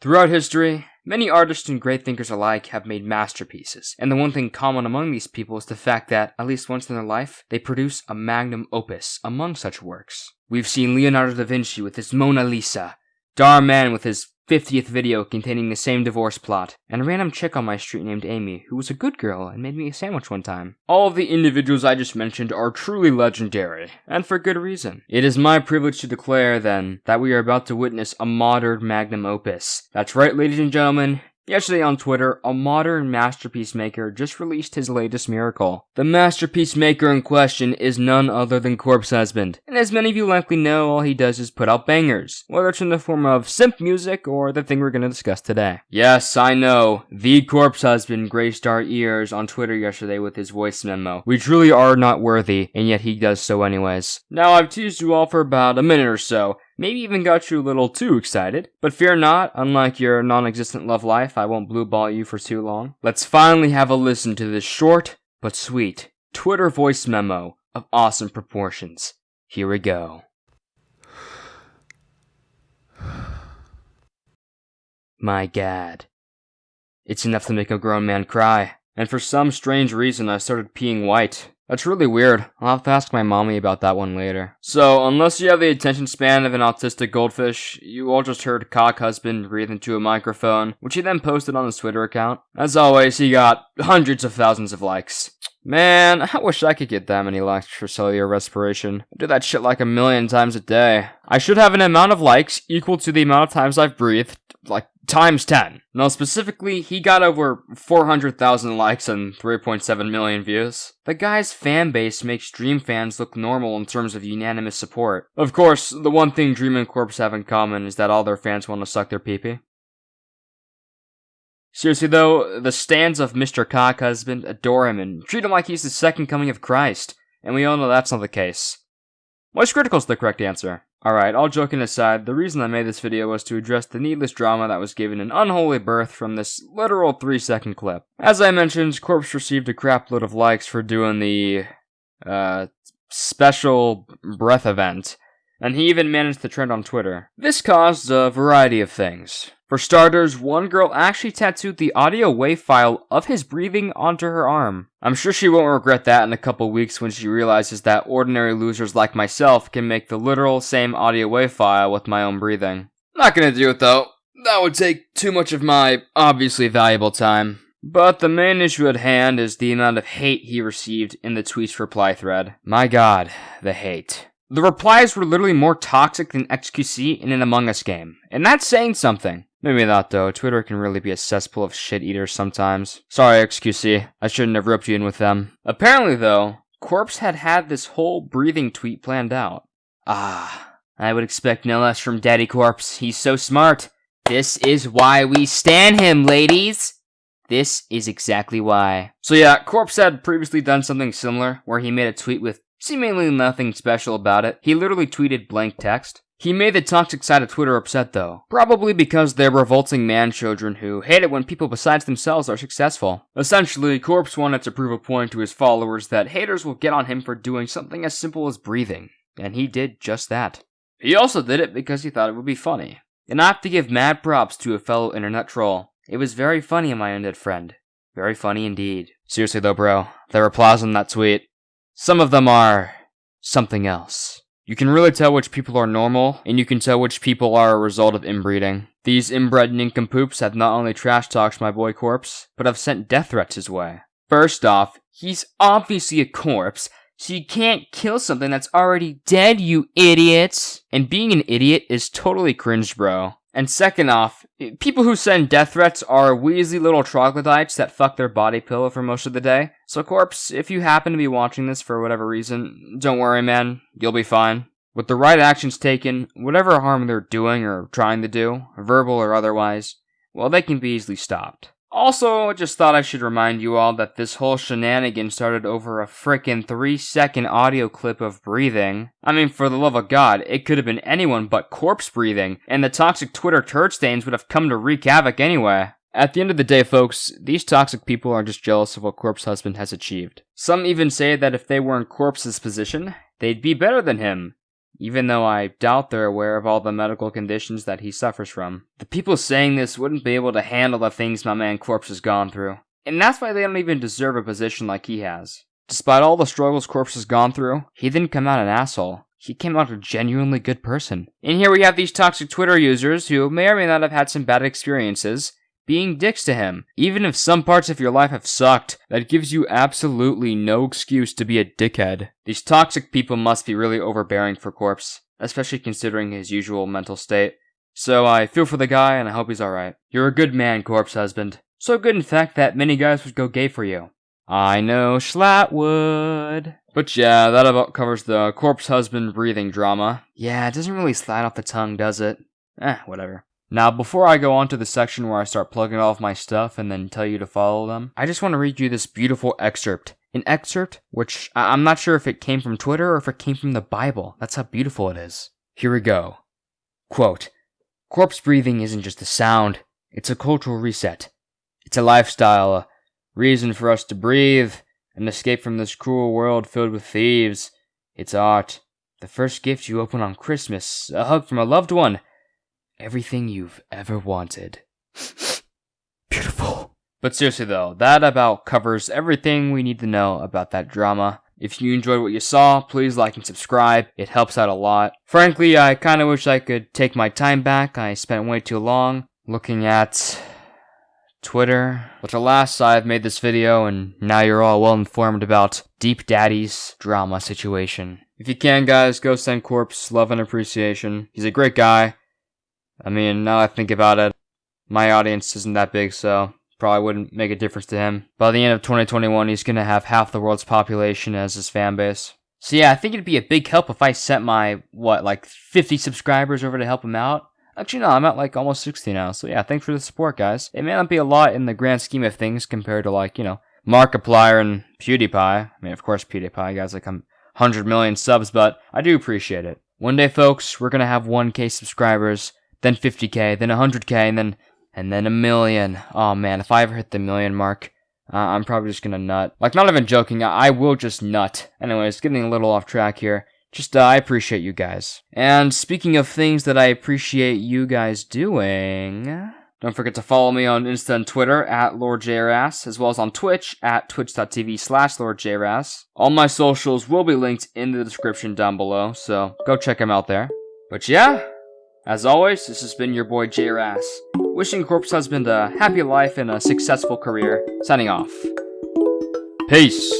Throughout history, many artists and great thinkers alike have made masterpieces, and the one thing common among these people is the fact that, at least once in their life, they produce a magnum opus among such works. We've seen Leonardo da Vinci with his Mona Lisa, Dar Man with his 50th video containing the same divorce plot, and a random chick on my street named Amy, who was a good girl and made me a sandwich one time. All of the individuals I just mentioned are truly legendary, and for good reason. It is my privilege to declare, then, that we are about to witness a modern magnum opus. That's right, ladies and gentlemen. Yesterday on Twitter, a modern masterpiece maker just released his latest miracle. The masterpiece maker in question is none other than Corpse Husband, and as many of you likely know, all he does is put out bangers, whether it's in the form of simp music or the thing we're going to discuss today. Yes, I know, the Corpse Husband graced our ears on Twitter yesterday with his voice memo. We truly are not worthy, and yet he does so anyways. Now, I've teased you all for about a minute or so, maybe even got you a little too excited. But fear not, unlike your non-existent love life, I won't blue ball you for too long. Let's finally have a listen to this short, but sweet, Twitter voice memo of awesome proportions. Here we go. My gad. It's enough to make a grown man cry. And for some strange reason, I started peeing white. That's really weird. I'll have to ask my mommy about that one later. So, unless you have the attention span of an autistic goldfish, you all just heard Cock Husband breathe into a microphone, which he then posted on his Twitter account. As always, he got hundreds of thousands of likes. Man, I wish I could get that many likes for cellular respiration. I do that shit like 1,000,000 times a day. I should have an amount of likes equal to the amount of times I've breathed, like times 10. Now specifically, he got over 400,000 likes and 3.7 million views. The guy's fan base makes Dream fans look normal in terms of unanimous support. Of course, the one thing Dream and Corpse have in common is that all their fans want to suck their pee-pee. Seriously though, the stands of Mr. Cock Husband adore him and treat him like he's the second coming of Christ, and we all know that's not the case. What's critical is the correct answer. Alright, all joking aside, the reason I made this video was to address the needless drama that was given an unholy birth from this literal 3-second clip. As I mentioned, Corpse received a crap load of likes for doing the, special breath event, and he even managed to trend on Twitter. This caused a variety of things. For starters, one girl actually tattooed the audio wave file of his breathing onto her arm. I'm sure she won't regret that in a couple weeks when she realizes that ordinary losers like myself can make the literal same audio wave file with my own breathing. Not gonna do it though. That would take too much of my obviously valuable time. But the main issue at hand is the amount of hate he received in the tweet's reply thread. My god, the hate. The replies were literally more toxic than XQC in an Among Us game, and that's saying something. Maybe not though, Twitter can really be a cesspool of shit-eaters sometimes. Sorry XQC, I shouldn't have roped you in with them. Apparently though, Corpse had this whole breathing tweet planned out. I would expect no less from Daddy Corpse, he's so smart. This is why we stan him, ladies! This is exactly why. So yeah, Corpse had previously done something similar, where he made a tweet with seemingly nothing special about it. He literally tweeted blank text. He made the toxic side of Twitter upset though, probably because they're revolting man-children who hate it when people besides themselves are successful. Essentially, Corpse wanted to prove a point to his followers that haters will get on him for doing something as simple as breathing, and he did just that. He also did it because he thought it would be funny. And I have to give mad props to a fellow internet troll. It was very funny, my undead friend. Very funny indeed. Seriously though, bro, there are applause on that tweet. Some of them are something else. You can really tell which people are normal, and you can tell which people are a result of inbreeding. These inbred nincompoops have not only trash-talked my boy Corpse, but have sent death threats his way. First off, he's obviously a corpse, so you can't kill something that's already dead, you idiots! And being an idiot is totally cringe, bro. And second off, people who send death threats are wheezy little troglodytes that fuck their body pillow for most of the day. So Corpse, if you happen to be watching this for whatever reason, don't worry man, you'll be fine. With the right actions taken, whatever harm they're doing or trying to do, verbal or otherwise, well, they can be easily stopped. Also, I just thought I should remind you all that this whole shenanigan started over a frickin' 3-second audio clip of breathing. I mean, for the love of God, it could have been anyone but Corpse breathing, and the toxic Twitter turd stains would have come to wreak havoc anyway. At the end of the day, folks, these toxic people are just jealous of what Corpse Husband has achieved. Some even say that if they were in Corpse's position, they'd be better than him. even though I doubt they're aware of all the medical conditions that he suffers from. The people saying this wouldn't be able to handle the things my man Corpse has gone through, and that's why they don't even deserve a position like he has. Despite all the struggles Corpse has gone through, he didn't come out an asshole. He came out a genuinely good person. And here we have these toxic Twitter users who may or may not have had some bad experiences being dicks to him. Even if some parts of your life have sucked, that gives you absolutely no excuse to be a dickhead. These toxic people must be really overbearing for Corpse, especially considering his usual mental state. So I feel for the guy and I hope he's alright. You're a good man, Corpse husband. So good in fact that many guys would go gay for you. I know Schlatt would. But yeah, that about covers the Corpse husband breathing drama. Yeah, it doesn't really slide off the tongue, does it? Whatever. Now, before I go on to the section where I start plugging all of my stuff and then tell you to follow them, I just want to read you this beautiful excerpt. An excerpt which I'm not sure if it came from Twitter or if it came from the Bible. That's how beautiful it is. Here we go. Quote, "Corpse breathing isn't just a sound, it's a cultural reset. It's a lifestyle, a reason for us to breathe, an escape from this cruel world filled with thieves. It's art, the first gift you open on Christmas, a hug from a loved one. Everything you've ever wanted." Beautiful. But seriously though, that about covers everything we need to know about that drama. If you enjoyed what you saw, please like and subscribe. It helps out a lot. Frankly, I kinda wish I could take my time back. I spent way too long looking at Twitter. But alas, I've made this video and now you're all well informed about Deep Daddy's drama situation. If you can, guys, go send Corpse love and appreciation. He's a great guy. I mean, now I think about it, my audience isn't that big, so probably wouldn't make a difference to him. By the end of 2021, he's gonna have half the world's population as his fan base. So yeah, I think it'd be a big help if I sent my, 50 subscribers over to help him out? Actually, no, I'm at almost 60 now, so yeah, thanks for the support, guys. It may not be a lot in the grand scheme of things compared to, Markiplier and PewDiePie. I mean, of course, PewDiePie, guys, 100 million subs, but I do appreciate it. One day, folks, we're gonna have 1K subscribers, then 50K, then 100K, and then a million. Oh man, if I ever hit the million mark, I'm probably just gonna nut. Not even joking, I will just nut. Anyways, getting a little off track here. I appreciate you guys. And speaking of things that I appreciate you guys doing, don't forget to follow me on Insta and Twitter at LordJRass, as well as on Twitch at twitch.tv/LordJRass. All my socials will be linked in the description down below, so go check them out there. But yeah, as always, this has been your boy JRass, wishing Corpse Husband a happy life and a successful career. Signing off. Peace.